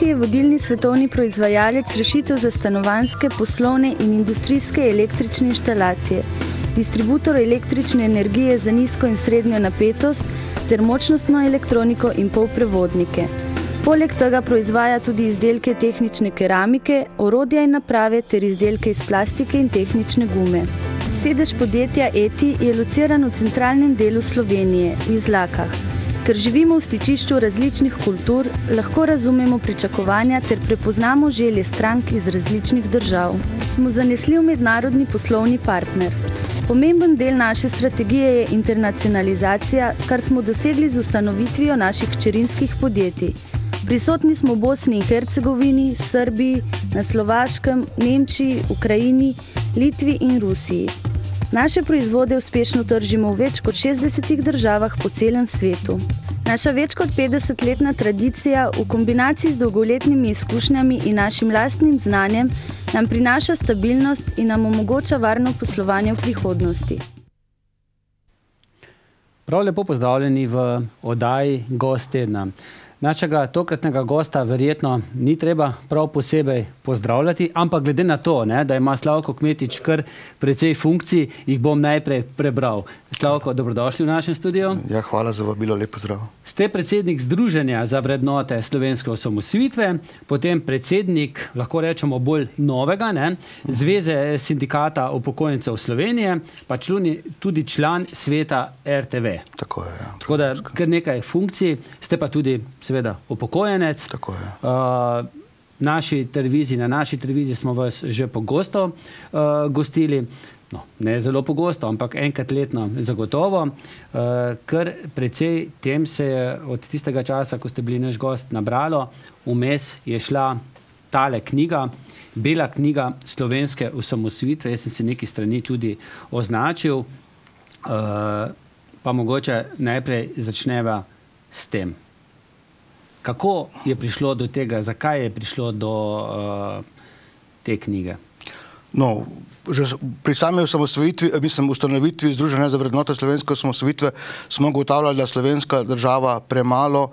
je vodilni svetovni proizvajalec rešitev za stanovanjske, poslovne in industrijske električne inštalacije, distributor električne energije za nizko in srednjo napetost ter močnostno elektroniko in polprevodnike. Poleg tega proizvaja tudi izdelke tehnične keramike, orodja in naprave ter izdelke iz plastike in tehnične gume. Sedež podjetja ETI je lociran v centralnem delu Slovenije, v Izlakah. Ker živimo v stičišču različnih kultur, lahko razumemo pričakovanja ter prepoznamo želje strank iz različnih držav. Smo zanesljiv mednarodni poslovni partner. Pomemben del naše strategije je internacionalizacija, kar smo dosegli z ustanovitvijo naših hčerinskih podjetij. Prisotni smo v Bosni in Hercegovini, Srbiji, na Slovaškem, Nemčiji, Ukrajini, Litvi in Rusiji. Naše proizvode uspešno tržimo v več kot 60 državah po celem svetu. Naša več kot 50-letna tradicija v kombinaciji z dolgoletnimi izkušnjami in našim lastnim znanjem nam prinaša stabilnost in nam omogoča varno poslovanje v prihodnosti. Prav lepo pozdravljeni v oddaji Gost tedna. Našega tokratnega gosta verjetno ni treba prav posebej pozdravljati, ampak glede na to, da ima Slavko Kmetič kar precej funkcij, jih bom najprej prebral. Slavko, dobrodošli v našem studiu. Ja, hvala za vabilo, lep pozdrav. Ste predsednik Združenja za vrednote slovenske osamosvojitve, potem predsednik, lahko rečemo bolj novega, Zveze sindikata upokojencev Slovenije, pa tudi član sveta RTV. Tako je, ja. Tako da kar nekaj funkcij, ste pa tudi seveda upokojenec. Tako je. Na naši televiziji smo vas že pogosto gostili. No, ne zelo pogosto, ampak enkrat letno zagotovo. Kar precej tem se je od tistega časa, ko ste bili naš gost, nabralo. Vmes je šla tale knjiga, Bela knjiga slovenske osamosvojitve. Jaz sem si nekaj strani tudi označil. Pa mogoče najprej začneva s tem. Kako je prišlo do tega, zakaj je prišlo do te knjige? No, že pri sami ustanovitvi Združenja za vrednote slovenske osamosvojitve smo ugotavljali, da slovenska država premalo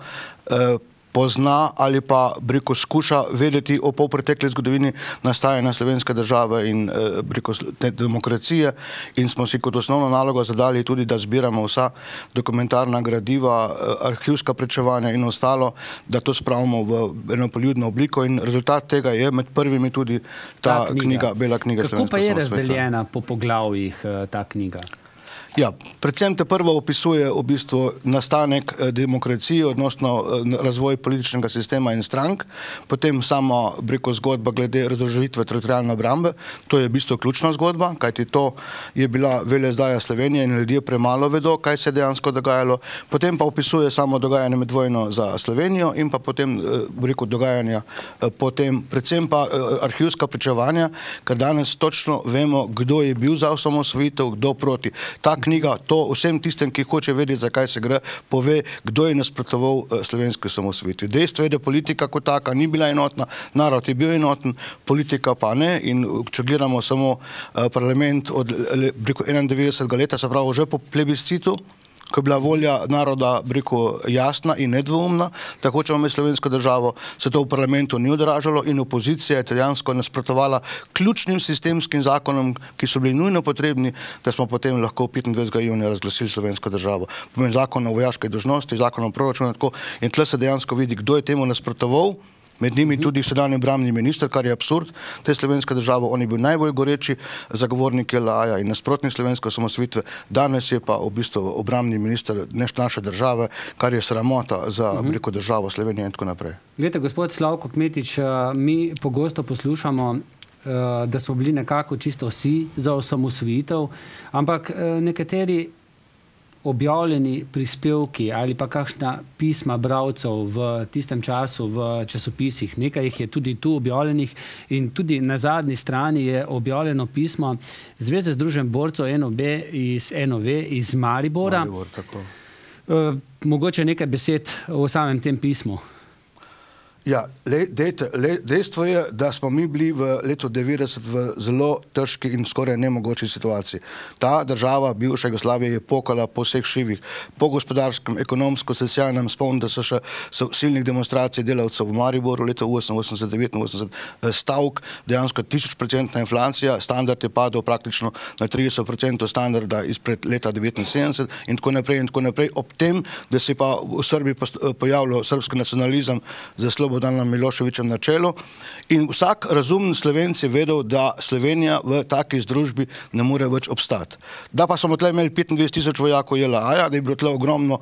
pozna ali pa skuša vedeti o polpretekli zgodovini nastajanja slovenske države in demokracije, in smo si kot osnovno nalogo zadali tudi, da zbiramo vsa dokumentarna gradiva, arhivska pričevanja in ostalo, da to spravimo v eno poljudno obliko, in rezultat tega je med prvimi tudi ta knjiga, Bela knjiga slovenske osamosvojitve. Kako pa je razdeljena po poglavjih ta knjiga? Ja, predvsem te prvo opisuje v bistvu nastanek demokracije, odnosno razvoj političnega sistema in strank, potem samo zgodba glede razložitve teritorialne obrambe. To je v bistvu ključna zgodba, kajti to je bila velezdaja Slovenije in ljudje premalo vedo, kaj se je dejansko dogajalo. Potem pa opisuje samo dogajanje med vojno za Slovenijo in pa potem dogajanja potem, predvsem pa arhivska pričevanja, ker danes točno vemo, kdo je bil za osamosvojitev, kdo proti. Ta knjiga to vsem tistem, ki hoče vedeti, zakaj se gre, pove, kdo je nasprotoval slovenski osamosvojitvi. Dejstvo je, da politika kot taka ni bila enotna, narod je bil enoten, politika pa ne, in če gledamo samo parlament od 91. leta, se pravi že po plebiscitu, ko je bila volja naroda jasna in nedvoumna, tako če imamo slovensko državo, se to v parlamentu ni odražalo in opozicija je dejansko nasprotovala ključnim sistemskim zakonom, ki so bili nujno potrebni, da smo potem lahko 25. junija razglasili slovensko državo. Pomeni zakon o vojaški dolžnosti, zakon o proračunu, in tle se dejansko vidi, kdo je temu nasprotoval. Med njimi tudi sedanji obrambni minister, kar je absurd te slovenske države. On je bil najbolj goreči zagovornik JLA in nasprotnik slovenske osamosvojitve. Danes je pa v bistvu obrambni minister naše države, kar je sramota za državo Slovenije in tako naprej. Glejte, gospod Slavko Kmetič, mi pogosto poslušamo, da smo bili nekako čisto vsi za osamosvojitev, ampak nekateri objavljeni prispevki ali pa kakšna pisma bralcev v tistem času v časopisih, nekaj jih je tudi tu objavljenih, in tudi na zadnji strani je objavljeno pismo Zveze združenj borcev NOV iz Maribora. Mogoče nekaj besed o samem tem pismu. Ja, dejstvo je, da smo mi bili v letu 90 v zelo težki in skoraj nemogoči situaciji. Ta država, bivša Jugoslavija, je pokala po vseh šivih, po gospodarskem, ekonomsko, socialnem. Spomnim, da so še silnih demonstracij delavcev v Mariboru leta 88-89 stavk, dejansko 1000% inflacija, standard je padel praktično na 30% standarda izpred leta 1979 in tako naprej. Ob tem, da se pa v Srbiji pojavljal srbski nacionalizem za Slobodanom Miloševićem na čelu in vsak razumen Slovenc je vedel, da Slovenija v taki združbi ne more več obstati. Da pa smo tle imeli 25 000 vojakov JLA-ja, da je bilo tle ogromno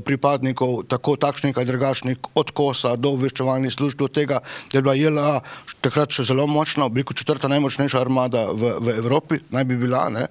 pripadnikov, tako takšnih ali drugačnih, od KOS-a do obveščevalnih služb, do tega, da je bila JLA takrat še zelo močna, četrta najmočnejša armada v Evropi, naj bi bila, ne?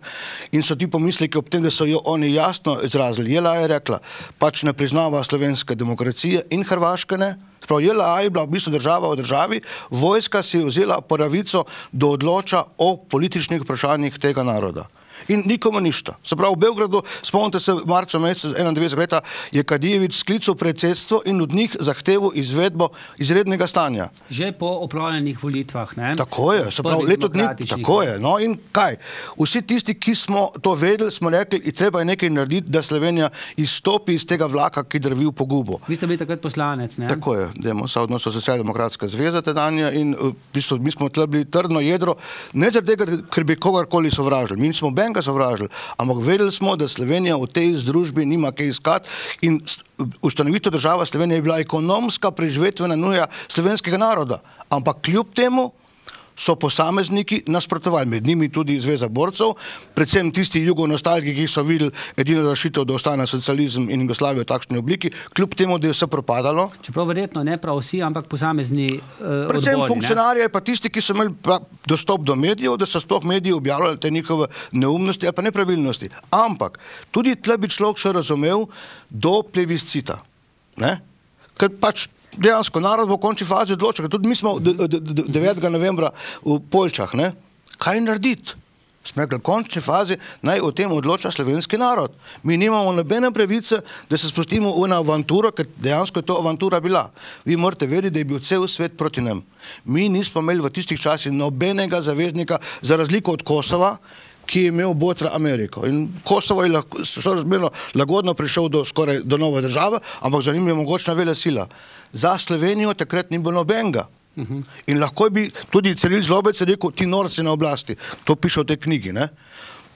In so ti pomisleki ob tem, da so jo oni jasno izrazili. JLA je rekla, pač ne priznava slovenske demokracije in Hrvaške ne. JLA je bila v bistvu država v državi, vojska si je vzela pravico, da odloča o političnih vprašanjih tega naroda. In nikomu ništa. Se pravi, v Beogradu, spomnite se, marca meseca 91 leta je Kadijević sklical predsedstvo in od njih zahteval izvedbo izrednega stanja. Že po opravljenih volitvah, ne? Tako je, se pravi, leto dni, tako je. No in kaj? Vsi tisti, ki smo to vedeli, smo rekli, treba je nekaj narediti, da Slovenija izstopi iz tega vlaka, ki drvi v pogubo. Vi ste bili takrat poslanec, ne? Tako je, Demosa, odnosno Socialdemokratska zveza tedanja in v bistvu mi smo tle bili trdno jedro, ne zaradi tega, ker bi kogarkoli sovražili. Mi nismo ga sovražili, ampak vedeli smo, da Slovenija v tej združbi nima kaj iskati in ustanovitev država Slovenije je bila ekonomska preživetvena nuja slovenskega naroda. Ampak kljub temu so posamezniki nasprotovali, med njimi tudi Zveza borcev, predvsem tisti jugonostalgiki, ki so videli edino rešitev, da ostane socializem in Jugoslavija v takšni obliki, kljub temu, da je vse propadalo. Čeprav verjetno ne prav vsi, ampak posamezni odbori. Predvsem funkcionarje, pa tisti, ki so imeli dostop do medijev, da so sploh mediji objavljali te njihove neumnosti ali pa nepravilnosti. Ampak tudi tle bi človek še razumel do plebiscita. Ker pač dejansko narod bo v končni fazi odločil, tudi mi smo 9. novembra v Poljčah, ne? Kaj narediti? Smo rekli, v končni fazi naj o tem odloča slovenski narod. Mi nimamo nobene pravice, da se spustimo v eno avanturo, ker dejansko je to avantura bila. Vi morate vedeti, da je bil cel svet proti nam. Mi nismo imeli v tistih časih nobenega zaveznika, za razliko od Kosova, ki je imel botra Ameriko. In Kosovo je sorazmerno lagodno prišel do nove države, ampak za njim je mogočna vele sila. Za Slovenijo takrat ni bilo nobenega. In lahko bi tudi Ciril Zlobec rekel, ti norci na oblasti. To piše v tej knjigi, ne?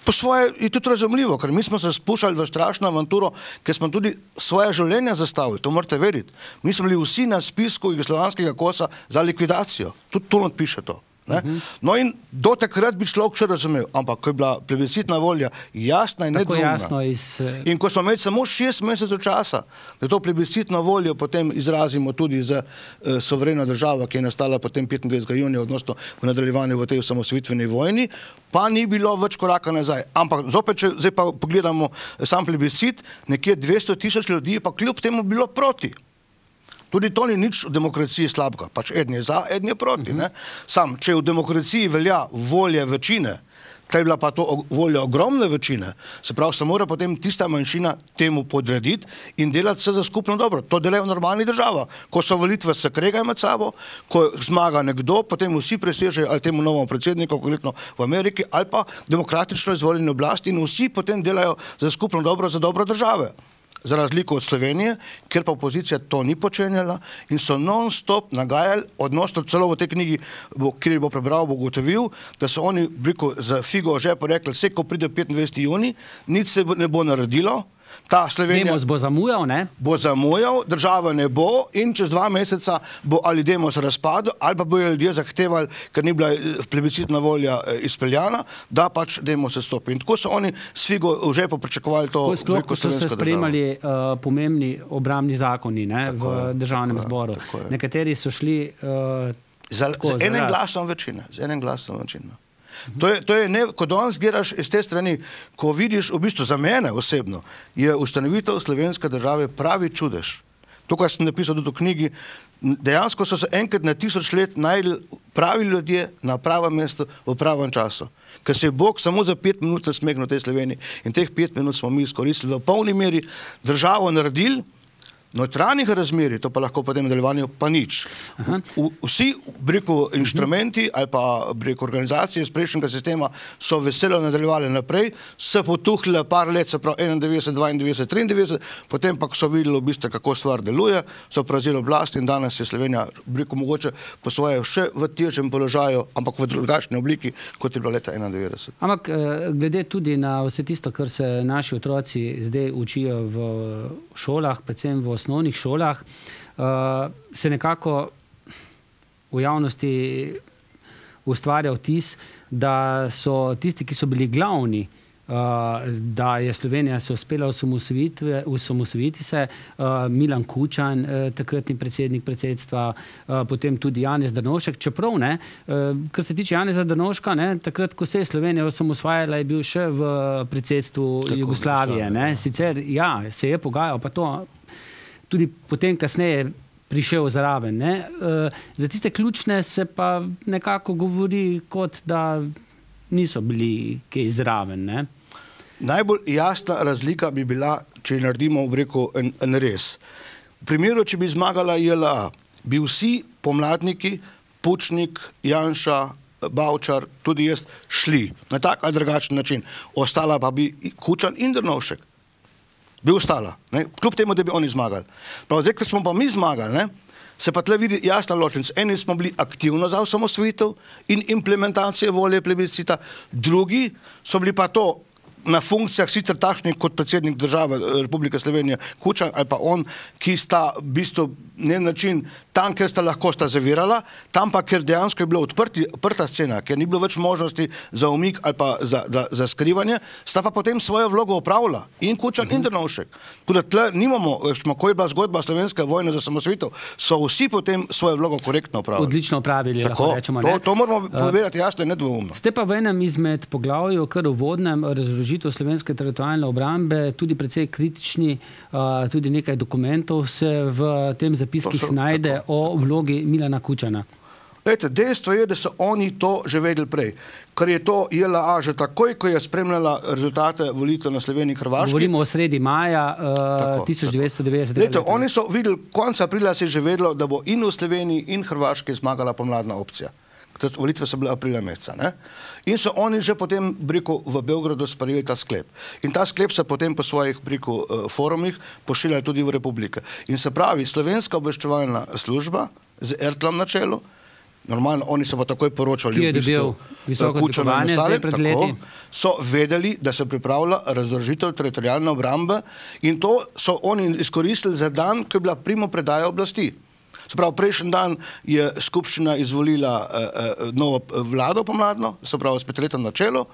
Po svoje je tudi razumljivo, ker mi smo se spuščali v strašno avanturo, ker smo tudi svoje življenje zastavili, to morate vedeti. Mi smo bili vsi na spisku jugoslovanskega KOS-a za likvidacijo. Tudi to piše to. No in do takrat bi človek še razumel, ampak ko je bila plebiscitna volja jasna in nedvoumna in ko smo imeli samo 6 mesecev časa, da to plebiscitno voljo potem izrazimo tudi za suvereno državo, ki je nastala potem 25. junija, odnosno v nadaljevanju v tej osamosvojitveni vojni, pa ni bilo več koraka nazaj. Ampak zopet, če zdaj pa pogledamo sam plebiscit, nekje 200 000 ljudi pa kljub temu bilo proti. Tudi to ni nič v demokraciji slabega, pač eden je za, eden je proti. Sam, če v demokraciji velja volja večine, tle je bila pa to volja ogromne večine, se pravi, se mora potem tista manjšina temu podrediti in delati vse za skupno dobro. To delajo v normalnih državah. Ko so volitve, se kregajo med sabo, ko zmaga nekdo, potem vsi presežejo ali temu novemu predsedniku, konkretno v Ameriki, ali pa demokratično izvoljeni oblasti in vsi potem delajo za skupno dobro, za dobro države. Za razliko od Slovenije, kjer pa opozicija to ni počenjala in so non-stop nagajali, odnosno celo v tej knjigi, kjer bo prebral, bo ugotovil, da so oni za figo v žepu rekli, vse, ko pride 25. juni, nič se ne bo naredilo. Ta Slovenija Demos bo zamujal, ne? Bo zamujal, država ne bo in čez 2 meseca bo ali Demos razpadel, ali pa bojo ljudje zahtevali, ker ni bila plebiscitna volja izpeljana, da pač Demos se stopi. In tako so oni s figo v žepu pričakovali to veliko slovensko državo. So se sprejemali pomembni obrambni zakoni v državnem zboru. Nekateri so šli z enim glasom večine. To je, ko danes gledaš iz te strani, ko vidiš, v bistvu za mene osebno, je ustanovitev slovenske države pravi čudež. To, kar sem napisal tudi v knjigi, dejansko so se enkrat na 1000 let našli pravi ljudje na pravem mestu v pravem času. Ker se je Bog samo za 5 minut nasmehnil tej Sloveniji in teh 5 minut smo mi izkoristili v polni meri, državo naredili, notranjih razmerij, to pa lahko po tem nadaljevanju pa nič. Vsi inštrumenti ali pa organizacije iz prejšnjega sistema so veselo nadaljevali naprej, se potuhli par let, se pravi 91, 92, 93, potem pa so videli v bistvu, kako stvar deluje, so prevzeli oblast in danes je Slovenija, mogoče po svoje še v težjem položaju, ampak v drugačni obliki, kot je bila leta 91. Ampak glede tudi na vse tisto, kar se naši otroci zdaj učijo v šolah, predvsem v osnovnih šolah, se nekako v javnosti ustvarja vtis, da so tisti, ki so bili glavni, da je Slovenija se uspela osamosvojiti se, Milan Kučan, takratni predsednik predsedstva, potem tudi Janez Drnovšek, čeprav ne, kar se tiče Janeza Drnovška, takrat, ko se je Slovenija osamosvajala, je bil še v predsedstvu Jugoslavije, sicer ja, se je pogajal, pa to tudi potem kasneje prišel zraven. Za tiste ključne se pa nekako govori, kot da niso bili kaj zraven. Najbolj jasna razlika bi bila, če naredimo en res. V primeru, če bi zmagala JLA, bi vsi pomladniki, Pučnik, Janša, Bavčar, tudi jaz, šli na tak ali drugačen način. Ostala pa bi Kučan in Drnovšek. Bi ostala, kljub temu, da bi oni zmagali. Prav, zdaj, ko smo pa mi zmagali, se pa tle vidi jasna ločnica. Eni smo bili aktivno za osamosvojitev in implementacije volje plebiscita, drugi so bili pa to na funkcijah sicer takšnih kot predsednik države Republike Slovenije Kučan ali pa on, ki sta v bistvu na način tam, ker sta lahko zavirala, tam pa, ker dejansko je bila odprta scena, ker ni bilo več možnosti za umik ali pa za skrivanje, sta pa potem svojo vlogo opravila in Kučan in Drnovšek. Tako da tle nimamo, ko je bila zgodba slovenske vojne za osamosvojitev, so vsi potem svojo vlogo korektno opravili. Odlično opravili, lahko rečemo. To moramo povedati jasno in nedvoumno. Ste pa v enem izmed poglavju, kar uvodnem, razložitev slovenske teritorialne obrambe, tudi precej kritični, tudi nekaj dokumentov se v tem zapiskih najde o vlogi Milana Kučana. Lejte, dejstvo je, da so oni to že vedeli prej, ker je to JLA že takoj, ko je spremljala rezultate volitev na Sloveniji in Hrvaški. Govorimo o sredi maja 1990. Lejte, oni so videli, konec aprila se je že vedelo, da bo in v Sloveniji in Hrvaški zmagala pomladna opcija. Volitve so bile aprila meseca. In so oni že potem v Beogradu sprejeli ta sklep. In ta sklep se potem po svojih forumih pošiljali tudi v republike. In se pravi, slovenska obveščevalna služba z Ertlom na čelu, normalno, oni so pa takoj poročali v bistvu Kučana in ostalim, so vedeli, da se pripravlja razdružitev teritorialne obrambe in to so oni izkoristili za dan, ko je bila primopredaja oblasti. Se pravi, prejšnji dan je skupščina izvolila novo vlado pomladno, se pravi, s Petretom na čelu,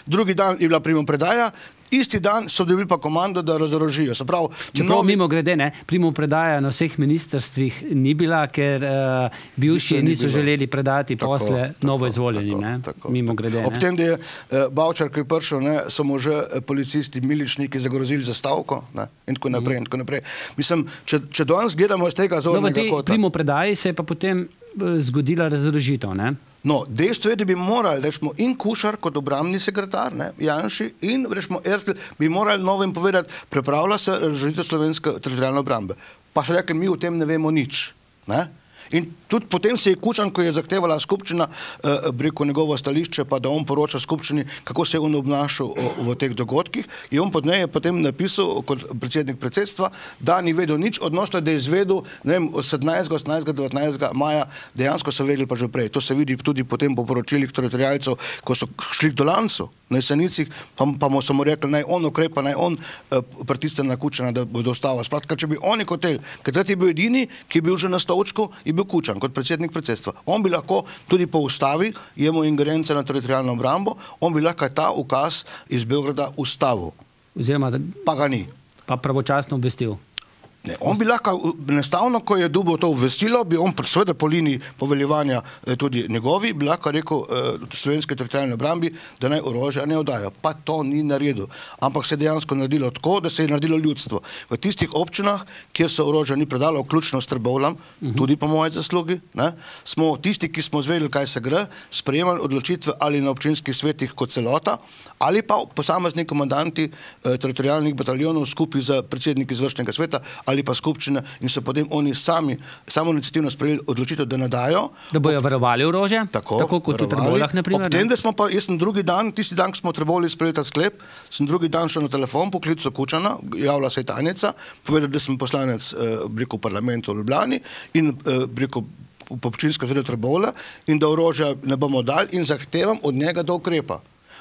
drugi dan je bila primopredaja, isti dan so dobili pa komando, da razorožijo. Čeprav mimo grede, primopredaja na vseh ministrstvih ni bila, ker bivši niso želeli predati posle novo izvoljenim, mimo grede. Ob tem, da je Bavčar, ki je prišel, so mu že policisti, miličniki zagrozili za stavko in tako naprej in tako naprej. Mislim, če danes gledamo iz tega zornega kota. V tej primopredaji se je pa potem zgodila razorožitev, No, dejstvo je, da bi morali, rečemo, in Kušar kot obrambni sekretar, Janši, in, rečemo, Ertl, bi morali novim povedati, pripravlja se razorožitev slovenske teritorialne obrambe. Pa so rekli, mi o tem ne vemo nič. In tudi potem se je Kučan, ko je zahtevala skupščina, njegovo stališče, pa da on poroča skupščini, kako se je on obnašal v teh dogodkih, in on potem napisal kot predsednik predsedstva, da ni vedel nič, odnosno da je izvedel, ne vem, 17., 18., 19. maja, dejansko so vedeli pa že prej. To se vidi tudi potem po poročilih teritorialcev, ko so šli k Dolancu na Jesenicih, pa mu so mu rekli, naj on ukrepa, naj on pritisne na Kučana, da bo dostava. Skratka, če bi oni hoteli, ker takrat je bil edini, ki je bil že na stolčku, je bil Kučan kot predsednik predsedstva. On bi lahko tudi po ustavi, jemu ingerence na teritorialno obrambo, on bi lahko ta ukaz iz Beograda ustavil. Pa ga ni. Pa pravočasno obvestil. On bi lahko, enostavno, ko je dobil to obvestilo, bi on seveda po liniji poveljevanja tudi njegovi, bi lahko rekel slovenske teritorialne obrambi, da naj orožja ne oddajo. Pa to ni naredil. Ampak se je dejansko naredilo tako, da se je naredilo ljudstvo. V tistih občinah, kjer se orožja ni predalo, vključno s Trbovljam, tudi po moji zaslugi, smo tisti, ki smo zvedeli, kaj se gre, sprejemali odločitve ali na občinskih svetih kot celota, ali pa posamezni komandanti teritorialnih bataljonov skupaj z predsedniki izvršnega sveta ali ali pa skupščine in so potem oni samoiniciativno sprejeli odločitev, da ne dajo. Da bojo varovali orožje, tako kot v Trboveljah, na primer. Ob tem, da smo pa, jaz sem drugi dan, tisti dan, ko smo v Trbovljah sprejeli ta sklep, sem drugi dan šel na telefon, poklical Kučana, javila se je tajnica, povedal, da sem poslanec v parlamentu v Ljubljani in po občinsko zvedo Trbovlja in da orožja ne bomo dali in zahtevam od njega, da ukrepa.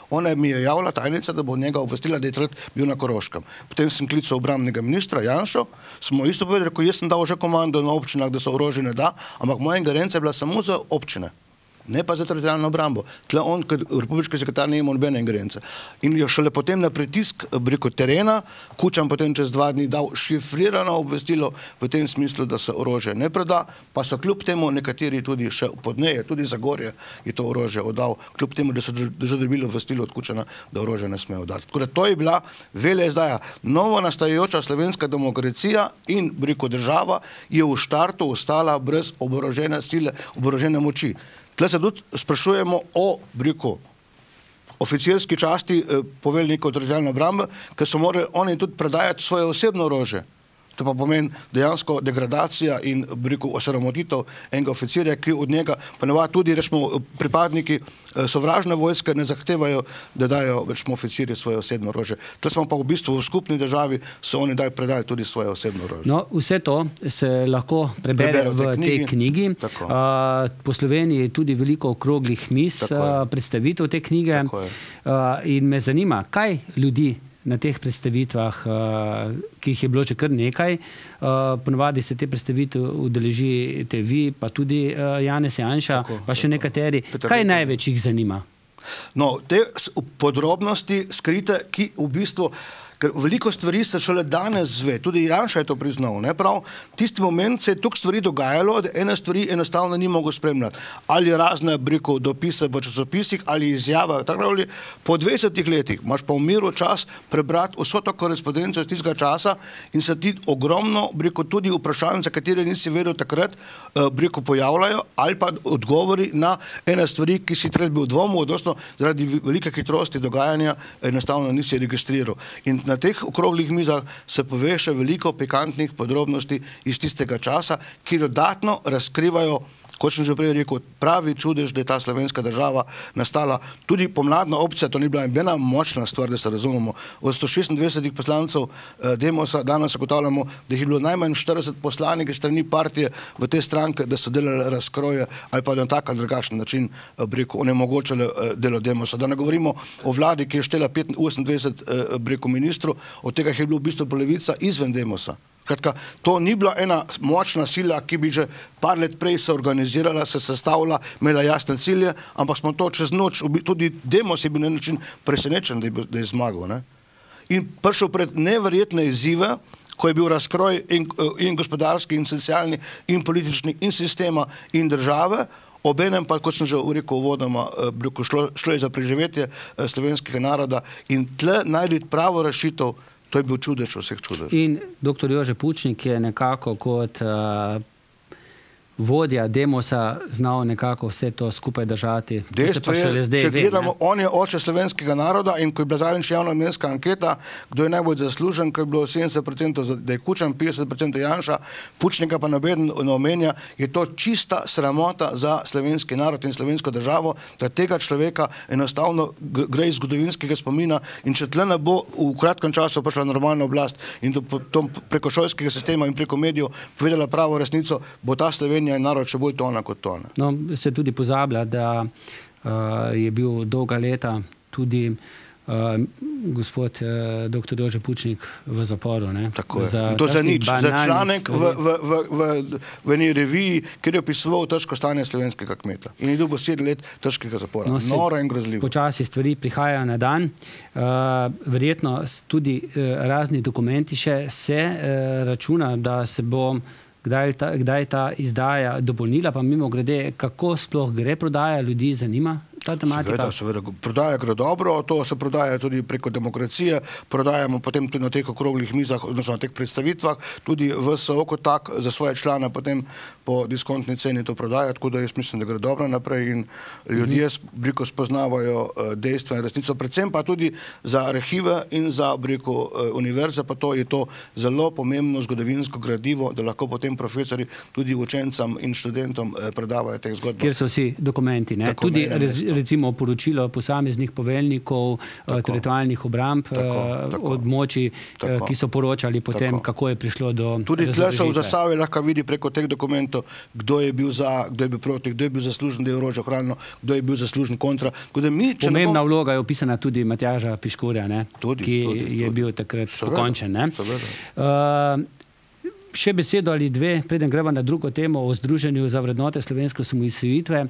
Ona mi je javila tajnica, da bo njega obvestila, da je takrat bil na Koroškem. Potem sem klical obrambnega ministra Janšo, smo isto povedali, rekel, jaz sem dal že komando na občinah, da se orožje ne da, ampak moja ingerenca je bila samo za občine, ne pa za teritorialno obrambo. Tle on, kot republiški sekretar, ni imel nobene ingerence. In jo šele potem na pritisk terena, Kučan potem čez 2 dni dal šifrirano obvestilo v tem smislu, da se orožje ne preda, pa so kljub temu nekateri tudi še podneje, tudi Zagorje je to orožje oddal, kljub temu, da so že dobili obvestilo od Kučana, da orožje ne smejo dati. Tako da to je bila veleizdaja. Novo nastajajoča slovenska demokracija in država je v štartu ostala brez oborožene sile, oborožene moči. Tle se tudi sprašujemo o oficirski časti poveljnikov teritorialne obrambe, ker so morali oni tudi predajati svoje osebno orožje. To pa pomeni dejansko degradacija in osramotitev enega oficirja, ki od njega ponavadi tudi, rečemo, pripadniki sovražne vojske ne zahtevajo, da dajo, rečemo, oficirji svoje osebno orožje. Tle smo pa v bistvu v skupni državi, so oni predali tudi svoje osebno orožje. No, vse to se lahko prebere v tej knjigi. Po Sloveniji je tudi veliko okroglih miz, predstavitev te knjige. In me zanima, kaj ljudi na teh predstavitvah, ki jih je bilo že kar nekaj. Ponavadi se te predstavitve udeležite vi, pa tudi Janez Janša, pa še nekateri. Kaj največ jih zanima? No, te podrobnosti skrite, ki v bistvu, ker veliko stvari se šele danes zve, tudi Janša je to priznal, ne prav, tisti moment se je toliko stvari dogajalo, da ene stvari enostavno ni mogel spremljati. Ali razne, dopise v časopisih, ali izjava, tako ali po 20 letih imaš pa v miru čas prebrati vso to korespondenco iz tistega časa in se ti ogromno, tudi vprašanja, za katere nisi vedel takrat, pojavljajo, ali pa odgovori na ene stvari, ki si treba bil v dvomu, odnosno zaradi velike hitrosti dogajanja enostavno nisi registriral. In na teh okroglih mizah se pove še veliko pikantnih podrobnosti iz tistega časa, ki dodatno razkrivajo, kot sem že prej rekel, pravi čudež, da je ta slovenska država nastala. Tudi pomladna opcija, to ni bila ena močna stvar, da se razumemo. Od 126 poslancev Demosa danes ugotavljamo, da jih je bilo najmanj 40 poslanikov strani partije v te stranke, da so delali razkroje ali pa na tak ali drugačen način onemogočali delo Demosa. Da ne govorimo o vladi, ki je štela 28 ministrov, od tega je bilo v bistvu polovica izven Demosa. Kratka, to ni bila ena močna sila, ki bi že par let prej se organizirala, se sestavila, imela jasne cilje, ampak smo to čez noč, tudi Demos je bil na način presenečen, da je zmagal. In prišel pred neverjetne izzive, ko je bil razkroj in gospodarski, in socialni, in politični, in sistema, in države, obenem pa, kot sem že rekel uvodoma, šlo je za preživetje slovenskega naroda in tle najti pravo rešitev. To je bil čudež vseh čudež. In dr. Jože Pučnik je nekako kot vodja Demosa znal nekako vse to skupaj držati. Dejstvo je, če gledamo, on je oče slovenskega naroda in ko je bila zadnjič javnomnenjska anketa, kdo je najbolj zaslužen, ko je bilo 70%, da je Kučan, 50% Janša, Pučnika pa nobeden ne omenja, je to čista sramota za slovenski narod in slovensko državo, da tega človeka enostavno gre iz zgodovinskega spomina in če tle ne bo v kratkem času prišla normalna oblast in preko šolskega sistema in preko medijev povedala pravo resnico, bo ta Slovenija in narod še bolj tona kot tona. No, se tudi pozablja, da je bil dolga leta tudi gospod dr. Jože Pučnik v zaporu. Tako je. To za nič. Za članek v eni reviji, kjer je opisoval težko stanje slovenskega kmeta. In je dobil 7 let težkega zapora. Noro in grozljivo. Počasi stvari prihajajo na dan. Verjetno tudi razni dokumenti še se računa, da se bo kdaj ta izdaja dopolnila, pa mimo grede, kako sploh gre prodaja, ljudi zanima ta tematika? Seveda. Prodaja gre dobro, to se prodaja tudi preko demokracije, prodajamo potem tudi na teh okroglih mizah, odnosno na teh predstavitvah, tudi VSO kot tak za svoje člane potem po diskontni ceni to prodaja, tako da jaz mislim, da gre dobro naprej in ljudje spoznavajo dejstva in resnico, predvsem pa tudi za arhive in za univerze, pa to je to zelo pomembno zgodovinsko gradivo, da lahko potem profesori tudi učencem in študentom predavajo teh zgodb. Kjer so vsi dokumenti, ne? Tudi recimo poročilo posameznih poveljnikov teritorialnih obramb območij, ki so poročali potem, kako je prišlo do razložitve. Tudi tle se v Zasavju lahko vidi preko teh dokumentov, kdo je bil za, kdo je bil proti, kdo je bil zaslužen, da je orožje ohranjeno, kdo je bil zaslužen kontra. Pomembna vloga je opisana tudi Matjaža Piškurja, ki je bil takrat pokončen. Še besedo ali dve, preden gremo na drugo temo o Združenju za vrednote slovenske osamosvojitve.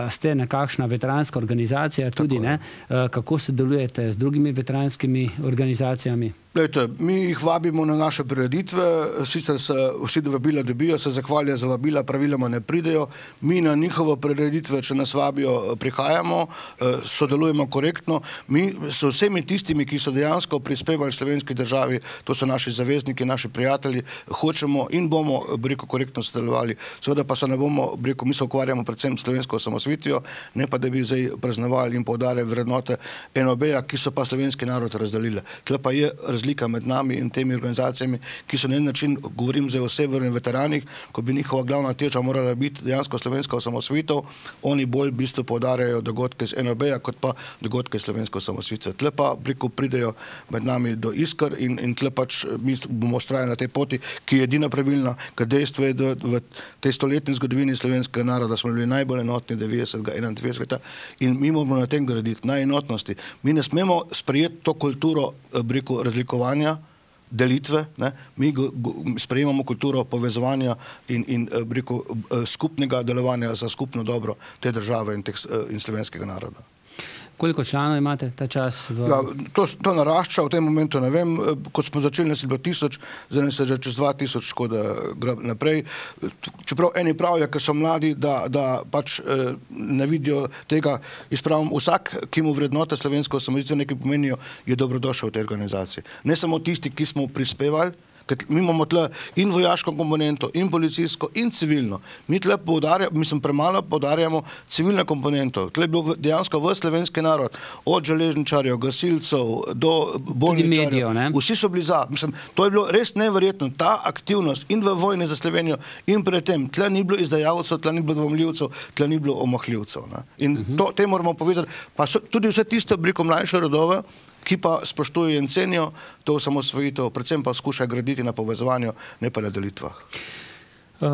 Ste nekakšna veteranska organizacija tudi, ne? Kako sodelujete z drugimi veteranskimi organizacijami? Glejte, mi jih vabimo na naše prireditve, sicer se vsi vabila dobijo, se zahvalijo za vabila, praviloma ne pridejo. Mi na njihovo prireditve, če nas vabijo, prihajamo, sodelujemo korektno. Mi s vsemi tistimi, ki so dejansko prispevali slovenski državi, to so naši zavezniki, naši prijatelji, hočemo in bomo, korektno sodelovali. Seveda pa se ne bomo, mi se ukvarjamo predvsem slovensko osamosvojitvijo, ne pa da bi zdaj praznovali in poudarjali vrednote NOB-ja, ki so pa slovenski narod razdelile. Tle pa je razlika med nami in temi organizacijami, ki so na en način, govorim zdaj o severnih veteranih, ko bi njihova glavna teža morala biti dejansko slovenska osamosvojitev, oni bolj v bistvu poudarjajo dogodke z NOB-ja, kot pa dogodke slovenske osamosvojitve. Tle pa pridejo med nami do iskr in tle pač mi bomo ustrajali na tej poti, ki je edina pravilna, ker dejstvo je, da v tej stoletni zgodovini slovenskega naroda smo bili najbolj enotni 90. 91. In mi moramo na tem graditi, na enotnosti. Mi ne smemo sprejeti to kulturo razlikovanja, delitve, mi sprejemamo kulturo povezovanja in skupnega delovanja za skupno dobro te države in slovenskega naroda. Koliko članov imate ta čas? To narašča, v tem momentu ne vem, ko smo začeli, nas je bilo 1000, zdaj se že čez 2000, tako da gre naprej. Čeprav eni pravijo, ker so mladi, da pač ne vidijo tega, izpravim, vsak, ki mu vrednote slovensko osamosvojitve nekaj pomenijo, je dobrodošel v tej organizaciji. Ne samo tisti, ki smo prispevali, mi imamo tle in vojaško komponento, in policijsko, in civilno. Mi tle premalo poudarjamo civilno komponento. Tle je bilo dejansko v slovenski narod, od železničarjev, gasilcev, do bolničarjev. Vsi so bili za. To je bilo res neverjetno. Ta aktivnost in v vojni za Slovenijo in predtem, tle ni bilo izdajalcev, tle ni bilo dvomljivcev, tle ni bilo omahljivcev. In te moramo povezati. Pa tudi vse tisto mlajše rodove, ki pa spoštujejo in cenijo to osamosvojitev, predvsem pa skušajo graditi na povezovanju, ne pa na delitvah.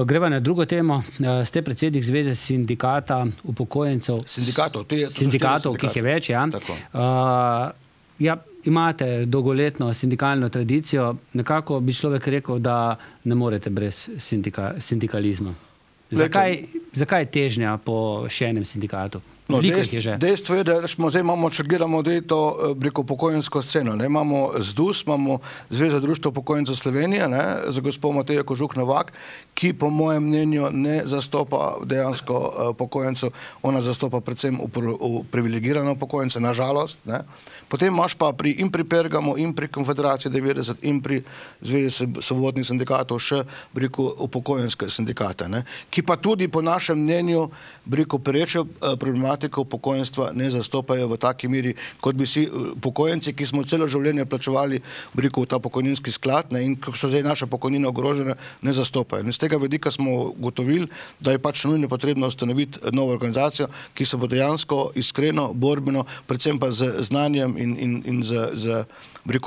Greva na drugo temo. Ste predsednik Zveze sindikata upokojencev. Sindikatov, ki jih je več, ja. Imate dolgoletno sindikalno tradicijo. Nekako bi človek rekel, da ne morete brez sindikalizma. Zakaj težnja po še enem sindikatu? Dejstvo je, da zdaj imamo, če gledamo to upokojensko sceno. Imamo ZDUS, imamo Zvezo društev upokojencev Slovenije, za gospo Matejo Kožuh Novak, ki po mojem mnenju ne zastopa dejansko upokojencev, ona zastopa predvsem privilegirane upokojence, nažalost. Potem imaš pa in pri Pergamu, in pri Konfederaciji 90, in pri Zvezi svobodnih sindikatov še upokojenske sindikate, ki pa tudi po našem mnenju perečo problematiko upokojenstva ne zastopajo v taki meri, kot bi si upokojenci, ki smo celo življenje plačevali v ta pokojninski sklad in ko so zdaj naše pokojnine ogrožene, ne zastopajo. In z tega vidika smo ugotovili, da je pač nujno potrebno ustanoviti novo organizacijo, ki se bo dejansko iskreno, borbeno, predvsem pa z znanjem in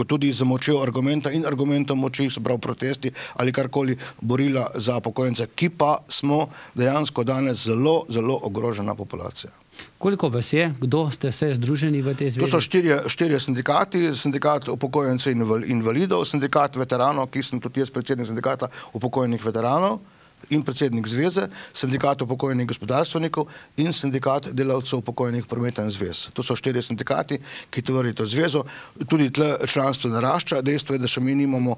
tudi z močjo argumenta in argumentom moči, so prav protesti ali karkoli, borila za upokojence, ki pa smo dejansko danes zelo, zelo ogrožena populacija. Koliko vas je? Kdo ste vse združeni v tej zvezi? To so štirje sindikati, sindikat upokojencev in invalidov, sindikat veteranov, ki sem tudi jaz predsednik sindikata upokojenih veteranov, in predsednik zveze, sindikat upokojenih gospodarstvenikov in sindikat delavcev upokojenih prometa in zvez. To so 4 sindikati, ki tvorijo to zvezo. Tudi tle članstvo narašča. Dejstvo je, da še mi nimamo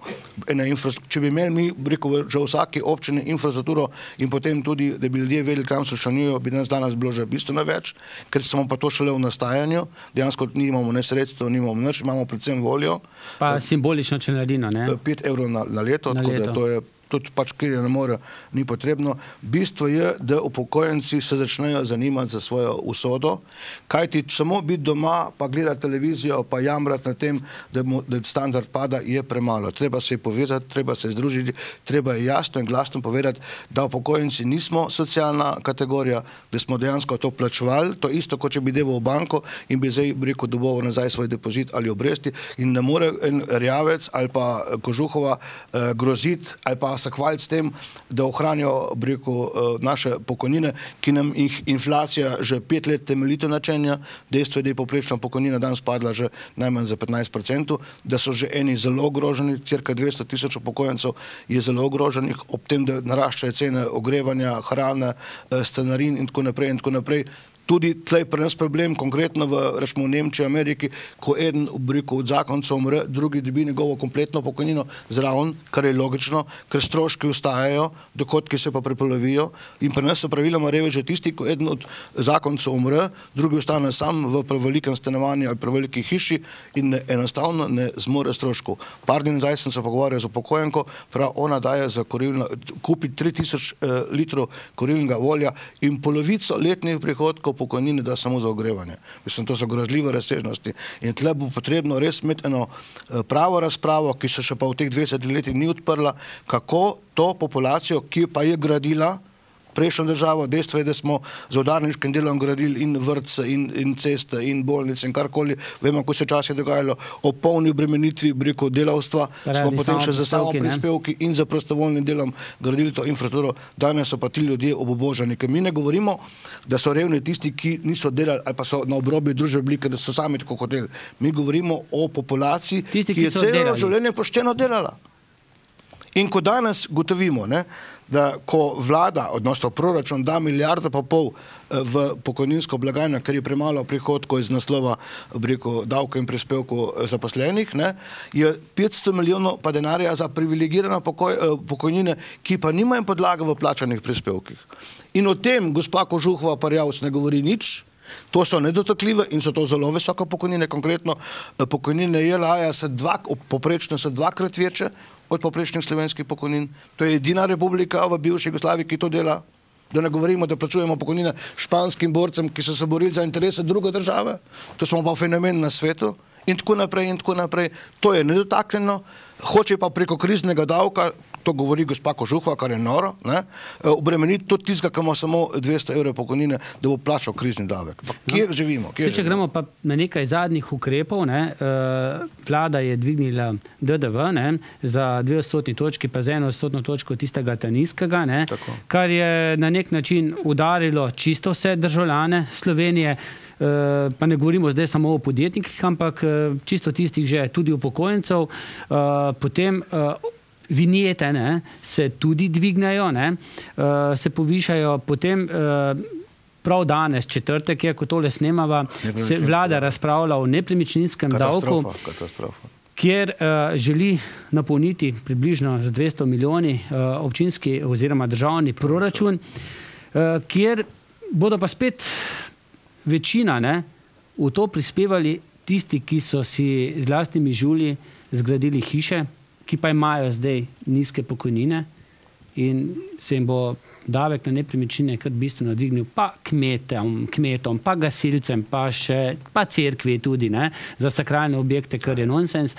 če bi imeli mi, rekel, že v vsaki občini infrastrukturo in potem tudi, da bi ljudje vedeli, kam se šanijo, bi nas danes bilo že bistveno več, ker smo pa to šele v nastajanju. Dejansko nimamo ne sredstev, nimamo nič, imamo predvsem voljo. Pa simbolično članarino, ne? 5 evrov na leto, tako da to je tudi pač, kjer ne more, ni potrebno. Bistvo je, da upokojenci se začnejo zanimati za svojo usodo, kajti samo biti doma, pa gledati televizijo, pa jamrati na tem, da standard pada, je premalo. Treba se povezati, treba se združiti, treba je jasno in glasno povedati, da upokojenci nismo socialna kategorija, da smo dejansko to plačevali, to isto, kot če bi deval v banko in bi zdaj, rekel, doboval nazaj svoj depozit ali obresti in ne more en Rjavec ali pa Kožuhova groziti ali pa se hvaliti s tem, da ohranijo, naše pokojnine, ki nam jih inflacija že 5 let temeljito načenja. Dejstvo je, da je povprečna pokojnina danes padla že najmanj za 15%, da so že eni zelo ogroženi, cirka 200 tisoč upokojencev je zelo ogroženih, ob tem, da naraščajo cene ogrevanja, hrane, stanarin in tako naprej in tako naprej. Tudi tlej pri nas problem, konkretno v Nemčiji, Ameriki, ko eden od zakoncev umre, drugi dobi njegovo kompletno pokojnino zraven, kar je logično, ker stroški ostajajo, dohodki se pa prepolovijo in pri nas so praviloma reveži tisti, ko eden od zakoncev umre, drugi ostane sam v prevelikem stanovanju ali preveliki hiši in enostavno ne zmore stroškov. Par dni nazaj sem se pogovarjal z upokojenko, prav ona daje za kupi 3000 litrov kurilnega olja in polovico letnih prihodkov pokojnine da samo za ogrevanje. Mislim, to so grozljive razsežnosti. In tle bo potrebno res imeti eno pravo razpravo, ki se še pa v teh 20 letih ni odprla, kako to populacijo, ki pa je gradila prejšnjo državo, dejstvo je, da smo z udarniškim delom gradili in vrtce, in ceste, in bolnice, in karkoli. Vemo, ko se včasih dogajalo o polni obremenitvi, delavstva, smo potem še za samo prispevki in za prostovoljnim delom gradili to infrastrukturo. Danes so pa ti ljudje obubožani. Ker mi ne govorimo, da so revni tisti, ki niso delali ali pa so na obrobju družbe bili, ker so sami tako hoteli. Mi govorimo o populaciji, ki je celo življenje pošteno delala. In ko danes gotovimo, da ko vlada, odnosno proračun, da 1,5 milijarde v pokojninsko blagajno, ker je premalo prihodkov iz naslova davkov in prispevkov zaposlenih, je 500 milijonov pa denarja za privilegirane pokojnine, ki pa nimajo podlage v plačanih prispevkih. In o tem gospa Kožuhova pa Rjavec ne govori nič. To so nedotakljive in so to zelo visoke pokojnine. Konkretno pokojnine JLA poprečno so 2-krat večje od poprečnih slovenskih pokojnin. To je edina republika v bivši Jugoslaviji, ki to dela. Da ne govorimo, da plačujemo pokojnine španskim borcem, ki so se borili za interese druge države. To smo pa fenomen na svetu. In tako naprej, in tako naprej. To je nedotaknjeno. Hoče pa preko kriznega davka, to govori gospa Kožuhova, kar je noro, obremeniti tudi tistega, ki ima samo 200 evrov pokojnine, da bo plačal krizni davek. Kje živimo? Če gremo pa na nekaj zadnjih ukrepov, vlada je dvignila DDV za 2 odstotni točki, pa za 1 odstotno točko tistega nizkega, kar je na nek način udarilo čisto vse državljane Slovenije, pa ne govorimo zdaj samo o podjetnikih, ampak čisto tistih že tudi upokojencev. Potem vinjete se tudi dvignejo, se povišajo. Potem prav danes, četrtek je, ko tole snemava, se vlada razpravlja o nepremičninskem davku, kjer želi napolniti približno z 200 milijoni občinski oziroma državni proračun, kjer bodo pa spet večina v to prispevali tisti, ki so si z lastnimi žulji zgradili hiše, ki pa imajo zdaj nizke pokojnine in se jim bo davek na nepremičnine kar bistveno dvignil, pa kmetom, pa gasilcem, pa cerkvi tudi, za sakralne objekte, kar je nonsens.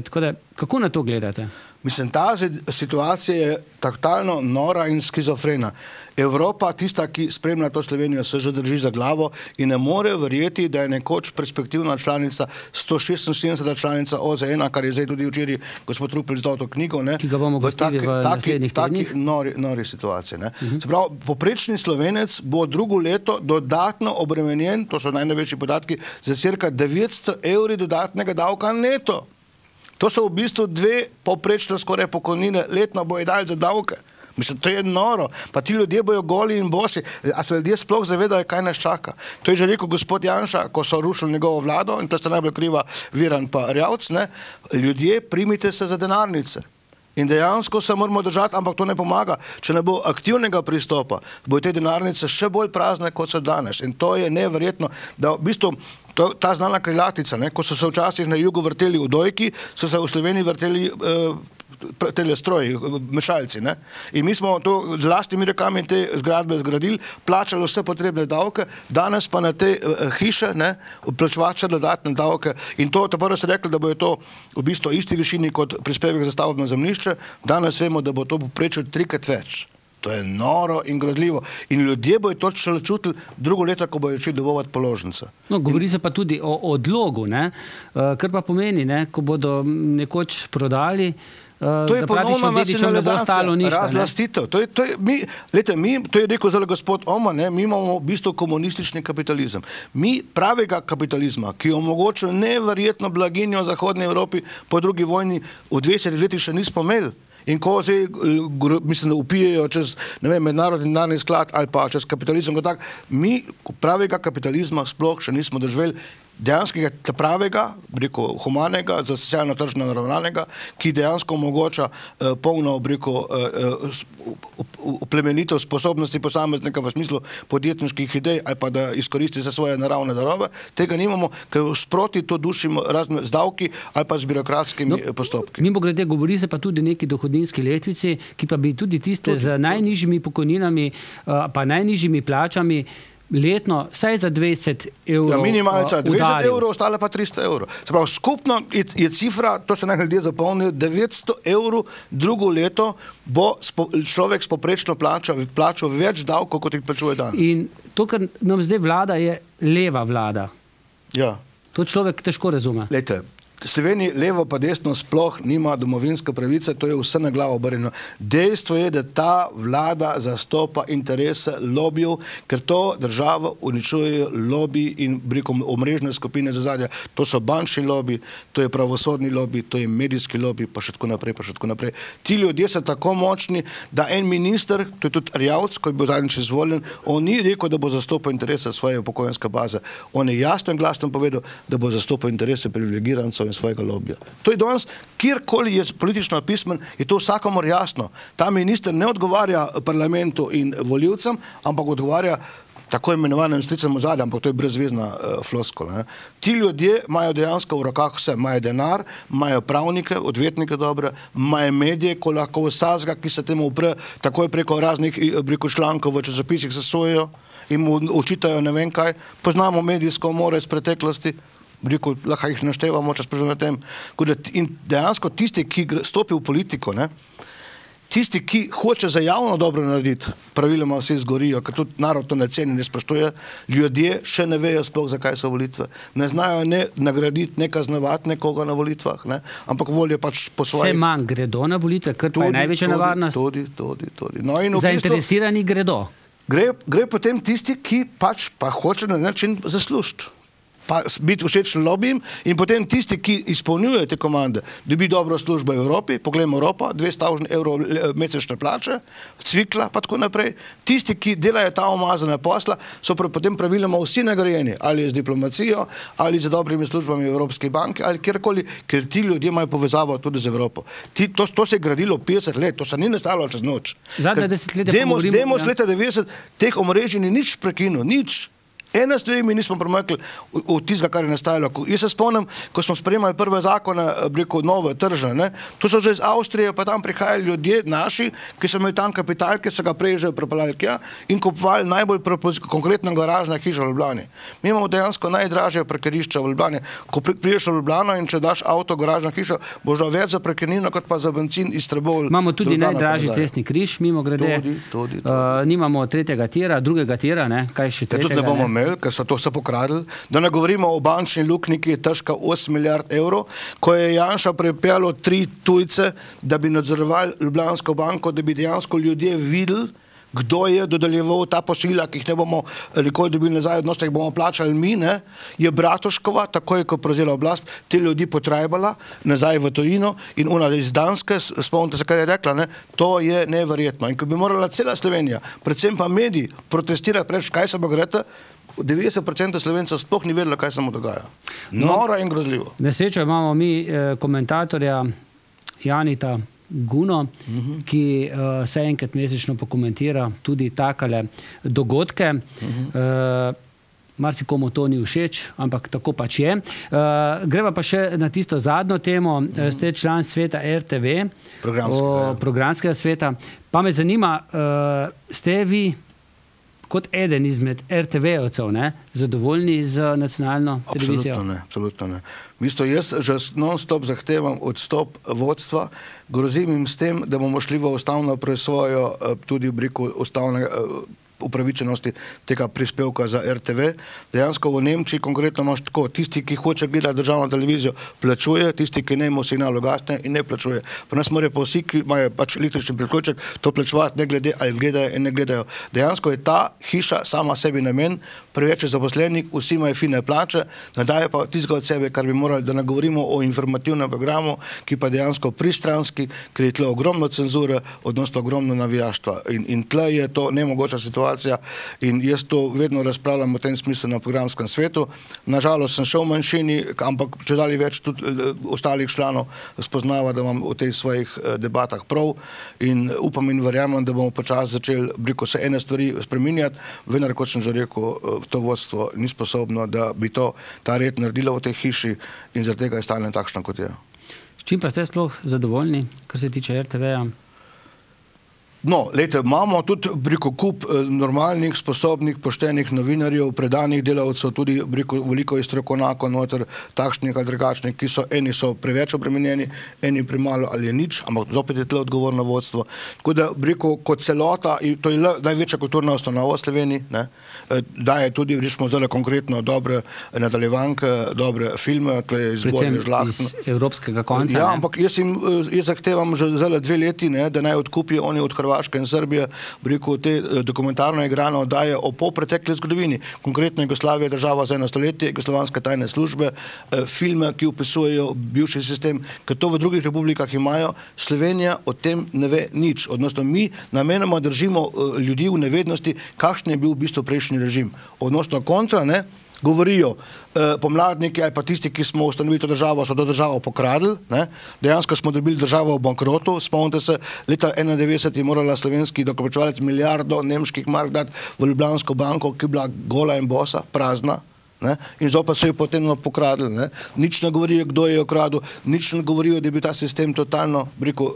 Tako da, kako na to gledate? Mislim, ta situacija je totalno nora in skizofrena. Evropa, tista, ki spremlja to Slovenijo, se že drži za glavo in ne more verjeti, da je nekoč perspektivna članica, 176. članica OZN, kar je zdaj tudi včeraj gospod Rupel izdal to knjigo, ki ga bomo gostili v naslednjih tednih. Taki nori situacije. Se pravi, poprečni Slovenec bo drugo leto dodatno obremenjen, to so najnovejši podatki, za cirka 900 evri dodatnega davka neto. To so v bistvu 2 poprečne skoraj pokojnine letno bojo dali za davke. Mislim, to je noro. Pa ti ljudje bojo goli in bosi. A se ljudje sploh zavedajo, kaj nas čaka? To je že rekel gospod Janša, ko so rušili njegovo vlado, in to sta najbolj kriva Viran pa Rjavc, ne? Ljudje, primite se za denarnice. In dejansko se moramo držati, ampak to ne pomaga. Če ne bo aktivnega pristopa, bojo te denarnice še bolj prazne, kot so danes. In to je neverjetno, da v bistvu ta znana krilatica, ne, ko so se včasih na jugu vrteli v dojki, so se v Sloveniji vrteli telestroji, mešalci. Ne? In mi smo to z lastnimi rokami te zgradbe zgradili, plačali vse potrebne davke, danes pa na te hiše plačevati dodatne davke. In to prvo se rekli, da bo to v bistvu isti višini kot prispevek za stavbno zemljišče, danes vemo, da bo to poprečilo 3-krat več. To je noro in grozljivo. In ljudje bojo to čutili drugo leto, ko bojo šli dobovati položnice. No, govori se pa tudi o odlogu, ne? Kar pa pomeni, ne? Ko bodo nekoč prodali, to je ponovna nacionalizacija, razlastitev. To je rekel zelo gospod Oma, mi imamo v bistvu komunistični kapitalizem. Mi pravega kapitalizma, ki omogoča neverjetno blaginjo v Zahodni Evropi po drugi vojni, v 20 letih še nismo imeli. In ko zdaj, mislim, upijejo čez, ne vem, mednarodni denarni sklad ali pa čez kapitalizem kot tak, mi pravega kapitalizma sploh še nismo doživeli, dejanskega pravega, rekel, humanega, za socialno tržno naravnanega, ki dejansko omogoča polno, rekel, oplemenitev sposobnosti posameznika v smislu podjetniških idej ali pa da izkoristi za svoje naravne darove. Tega nimamo, ker sproti to dušimo razne z davki ali pa z birokratskimi postopki. Mimogrede, govori se pa tudi neki dohodninski letvici, ki pa bi tudi tiste z najnižjimi pokojninami pa najnižjimi plačami letno, saj za 20 evrov udaril. Minimalca 20 evrov, ostale pa 300 evrov. Se pravi, skupno je cifra, to se naj ljudje zapomnijo, 900 evrov drugo leto bo človek s poprečno plačal več davkov, kot jih plačuje danes. In to, kar nam zdaj vlada, je leva vlada. Ja. To človek težko razume. Lejte, Sloveniji levo pa desno sploh nima domovinske pravice, to je vse na glavo obrnjeno. Dejstvo je, da ta vlada zastopa interese lobijev, ker to državo uničujejo lobiji in omrežne skupine za zadnje. To so bančni lobiji, to je pravosodni lobij, to je medijski lobij, pa še tako naprej, pa še tako naprej. Ti ljudje so tako močni, da en minister, to je tudi Rjavc, ko je bil zadnjič izvoljen, on ni rekel, da bo zastopal interese svoje upokojenske baze. On je jasno in glasno povedal, da bo zastopal interese privilegirancev in svojega lobija. To je danes, kjerkoli je politično pismen, je to vsakomor jasno. Ta minister ne odgovarja parlamentu in voljivcem, ampak odgovarja tako imenovanem stricem ozadja, ampak to je brezvezna floskola. Ti ljudje imajo dejansko v rokah vse. Imajo denar, imajo pravnike, odvetnike dobre, imajo medije, ko lahko vsazga, ki se temu upre, takoj preko raznih člankov v časopisih se sojejo in mu očitajo ne vem kaj. Poznamo medijsko umore iz preteklosti, lahko jih naštevamo, če sprašujem na tem. In dejansko tisti, ki stopi v politiko, tisti, ki hoče za javno dobro narediti, praviloma vsi zgorijo, ker tudi narod to ne ceni, ne spoštuje, ljudje še ne vejo sploh, zakaj so volitve. Ne znajo ne nagraditi, ne kaznovati nekoga na volitvah, ampak volijo pač po svojih. Vse manj gredo na volitve, kar pa je največja nevarnost. Tudi. Zainteresirani gredo. Gre potem tisti, ki pač pa hoče na način zaslužiti. Pa biti všečen lobijem in potem tisti, ki izpolnjujejo te komande, dobi dobro službo v Evropi, pogledamo Evropa, 200 evrov mesečne plače, cvikla pa tako naprej. Tisti, ki delajo ta umazana posla, so potem praviloma vsi nagrajeni, ali z diplomacijo, ali z dobrimi službami Evropske banke, ali kjerkoli, ker ti ljudje imajo povezavo tudi z Evropo. To se je gradilo 50 let, to se ni nastalo čez noč. Zadnje desetletja pogovorimo. Demos leta 90 teh omrežij ni nič prekinil, nič. Ena stvari mi nismo premakli od tistega, kar je nastajalo. Jaz se spomnim, ko smo sprejemali prve zakone, nove, tržne, to so že iz Avstrije, pa tam prihajali ljudje naši, ki so imeli tam kapital, ki so ga prej že prepeljali kja in kupovali najbolj konkretno garažna hiša v Ljubljani. Mi imamo dejansko najdražje parkirišča v Ljubljani. Ko priješ v Ljubljano in če daš avto garažno hišo, boš dal več za parkirnino, kot pa za bencin iz Trebovl. Imamo tudi najdražji cestni križ, mimogrede. Nimamo tretjega tira, drugega tira, kaj še tretjega, ker so to vse pokradili. Da ne govorimo o bančni luknji, ki je težka 8 milijard evrov, ko je Janša pripeljal 3 tujce, da bi nadzorovali Ljubljansko banko, da bi dejansko ljudje videli, kdo je dodeljeval ta posojila, ki jih ne bomo nikoli dobili nazaj, odnosno jih bomo plačali mi, ne, je Bratuškova, takoj ko prevzela oblast, te ljudi potrajbala nazaj v tujino in ona iz Danske, spomnite se, kaj je rekla, ne, to je neverjetno. In ko bi morala cela Slovenija, predvsem pa mediji, protestirati preč, kaj se bo grete, 90% Slovencev sploh ni vedelo, kaj se mu dogaja. Noro in grozljivo. Nesrečo imamo mi komentatorja Janita Guno, ki se enkrat mesečno pokomentira tudi takale dogodke. Marsikomu to ni všeč, ampak tako pač je. Greva pa še na tisto zadnjo temo. Ste član sveta RTV, programskega sveta. Pa me zanima, ste vi kot eden izmed RTV-ovcev, zadovoljni z nacionalno televizijo? Absolutno ne. Jaz že non-stop zahtevam odstop vodstva, grozim jim s tem, da bomo šli v ustavno presojo tudi v obliku ustavne upravičenosti tega prispevka za RTV. Dejansko v Nemčiji konkretno imaš tako, tisti, ki hoče gledati državno televizijo, plačuje, tisti, ki ne ima signal ugasne in ne plačuje. Pri nas morajo pa vsi, ki imajo pač električni priključek, to plačevati, ne glede ali gledajo in ne gledajo. Dejansko je ta hiša sama sebi namen, preveč je zaposlenih, vsi imajo fine plače, nadaje pa tistega od sebe, kar bi morali, da ne govorimo o informativnem programu, ki pa dejansko pristranski, ker je tle ogromno cenzure, odnosno ogromno navijaštva. In tle je to nemogoča situacija in jaz to vedno razpravljam v tem smislu na programskem svetu. Nažalost sem šel v manjšini, ampak če dalje več tudi ostalih članov spoznava, da imam v teh svojih debatah prav in upam in verjamem, da bomo počasi začeli se ene stvari spreminjati, vendar, kot sem že rekel, to vodstvo ni sposobno, da bi ta red naredilo v tej hiši in zaradi tega je stanje takšno, kot je. S čim pa ste sploh zadovoljni, kar se tiče RTV-ja? No, lejte, imamo tudi kup normalnih, sposobnih, poštenih novinarjev, predanih delavcev, tudi veliko je strokovnjakov noter, takšnih ali drugačnih, ki so, eni so preveč obremenjeni, eni premalo ali je nič, ampak zopet je tle odgovorno vodstvo. Tako da, kot celota, to je največja kulturna ustanova v Sloveniji, daje tudi, rečemo zelo konkretno, dobre nadaljevanke, dobre filme, tle je izbor je žlahtno. Predvsem iz evropskega konca, ja, ampak jaz zahtevam že zelo 2 leti, da naj odkupijo oni od Hrvaške in Srbije, te dokumentarno igrane oddaje o polpretekli zgodovini. Konkretno Jugoslavija je država za 1 stoletje, jugoslovanske tajne službe, filme, ki opisujejo bivši sistem, ker to v drugih republikah imajo, Slovenija o tem ne ve nič. Odnosno, mi namenoma držimo ljudi v nevednosti, kakšen je bil v bistvu prejšnji režim. Odnosno, kontra, govorijo pomladniki ali pa tisti, ki smo ustanovili to državo, so to državo pokradili. Dejansko smo dobili državo v bankrotu. Spomnite se, leta 1991 je morala slovenski davkoplačevalec milijardo nemških mark dati v Ljubljansko banko, ki je bila gola in bosa, prazna. In zopet so jo potem pokradili. Nič ne govorijo, kdo je jo kradil, nič ne govorijo, da je bil ta sistem totalno,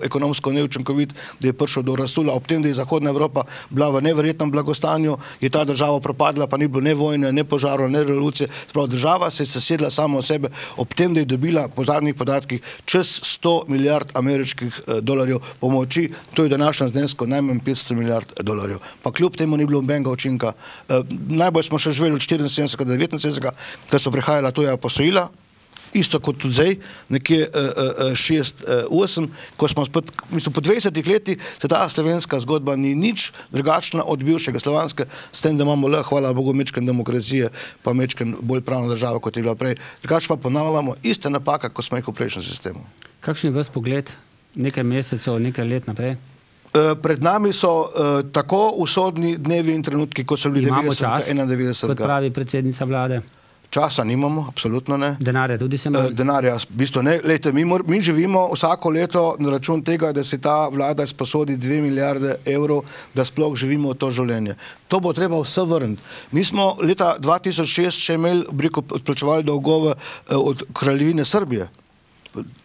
ekonomsko neučinkovit, da je prišel do razsula. Ob tem, da je Zahodna Evropa bila v neverjetnem blagostanju, je ta država propadla, pa ni bilo ne vojne, ne požarov, ne revolucije. Spravo, država se je sesedla samo od sebe, ob tem, da je dobila po zadnjih podatkih čez 100 milijard ameriških dolarjev pomoči, to je današnjem znesku najmanj 500 milijard dolarjev. Pa kljub temu ni bilo nobenega učinka. Najbolj smo še živeli od 74. do 79. da so prihajala tuja posojila, isto kot tudi zdaj, nekje 6-8, ko smo spet, po 20 letih se ta slovenska zgodba ni nič drugačna od bivšega slovanske, s tem, da imamo hvala Bogu, mečken demokracije, pa mečken bolj pravna država, kot je bila prej. Drugače pa ponavljamo iste napake, kot smo jih v prejšnjem sistemu. Kakšen je vas pogled nekaj mesecev, nekaj let naprej? Pred nami so tako usodni dnevi in trenutki, kot so bili 90. 91. Kot pravi predsednica vlade. Časa nimamo, absolutno ne. Denarja tudi se malo? Denarja v bistvu ne. Lejte, mi živimo vsako leto na račun tega, da si ta vlada sposodi 2 milijarde evrov, da sploh živimo to življenje. To bo treba vse vrniti. Mi smo leta 2006 še imeli, odplačevali dolgove od Kraljevine Srbije.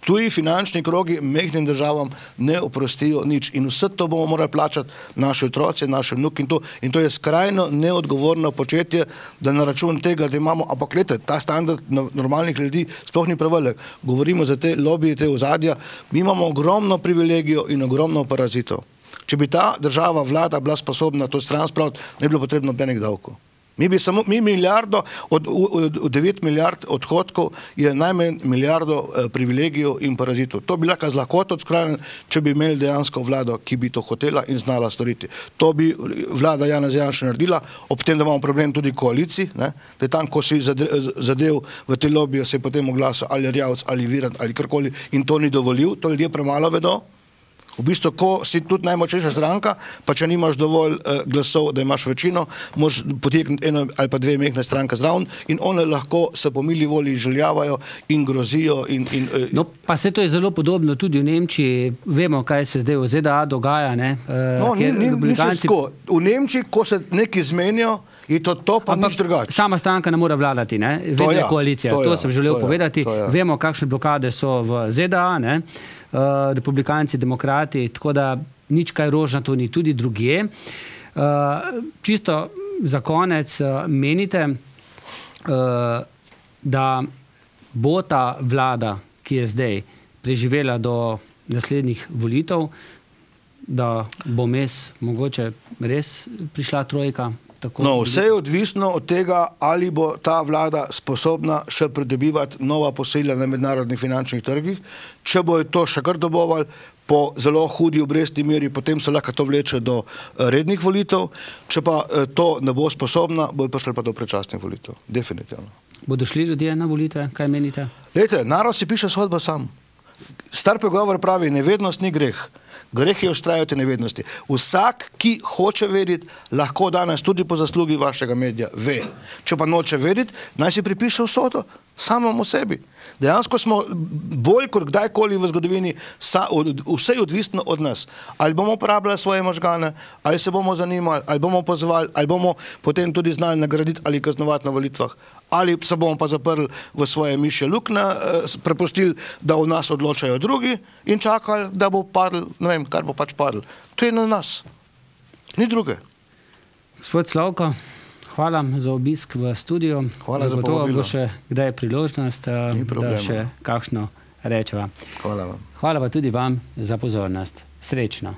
Tuji finančni krogi mehkim državam ne oprostijo nič in vse to bomo morali plačati naši otroci, naši vnuki in to je skrajno neodgovorno početje, da na račun tega, da imamo, ampak gledajte, ta standard normalnih ljudi sploh ni prevelik. Govorimo za te lobije, te ozadja, mi imamo ogromno privilegijo in ogromno parazitov. Če bi ta država, vlada bila sposobna to stran spraviti, ne bi bilo potrebno nobenih davkov. Mi milijardo, od 9 milijard odhodkov je najmanj milijardo privilegijev in parazitov. To bi lahko z lahkoto odskranili, če bi imeli dejansko vlado, ki bi to hotela in znala storiti. To bi vlada Janeza Janše naredila, ob tem, da imamo problem tudi koaliciji, da je tam, ko si zadev v te lobije, se je potem oglasil ali Rjavc, ali Virant, ali karkoli in to ni dovolil, to ljudje premalo vedo. V bistvu, ko si tudi najmočnejša stranka, pa če nimaš dovolj glasov, da imaš večino, moraš potegniti eno ali pa dve mehne stranke zraven in one lahko se po mili volji željavajo in grozijo. No, pa se to je zelo podobno tudi v Nemčiji. Vemo, kaj se zdaj v ZDA dogaja. No, ni tako. V Nemčiji, ko se neki zmenijo, je to pa nič drugače. Sama stranka ne mora vladati, vedno je koalicija. To sem želel povedati. Vemo, kakšne blokade so v ZDA, republikanci, demokrati, tako da nič kaj rožnato ni tudi drugje. Čisto za konec menite, da bo ta vlada, ki je zdaj preživela do naslednjih volitev, da bo mes mogoče res prišla trojka? No, vse je odvisno od tega, ali bo ta vlada sposobna še pridobivati nova posojila na mednarodnih finančnih trgih. Če bo to še kar dobovali po zelo hudi obrestni meri, potem se lahko to vleče do rednih volitev. Če pa to ne bo sposobna, bo prišlo pa do predčasnih volitev. Definitivno. Bodo šli ljudje na volitve? Kaj menite? Glejte, narod si piše sodbo sam. Star pregovor pravi, nevednost ni greh. Greh je ustrajati nevednosti. Vsak, ki hoče vedeti, lahko danes tudi po zaslugi vašega medija ve. Če pa noče vedeti, naj si pripiše vsoto samemu sebi. Dejansko smo bolj kot kdajkoli v zgodovini, vse je odvisno od nas. Ali bomo uporabljali svoje možgane, ali se bomo zanimali, ali bomo pozvali, ali bomo potem tudi znali nagraditi ali kaznovati na volitvah, ali se bomo pa zaprli v svoje mišje luknje, prepustili, da v nas odločajo drugi in čakali, da bo padl, ne vem, kar bo pač padl. To je na nas. Ni druge. Gospod Slavko, hvala za obisk v studiu. Hvala za povabilo. Bo še kdaj priložnost, da še kakšno rečeva. Hvala vam. Hvala pa tudi vam za pozornost. Srečno.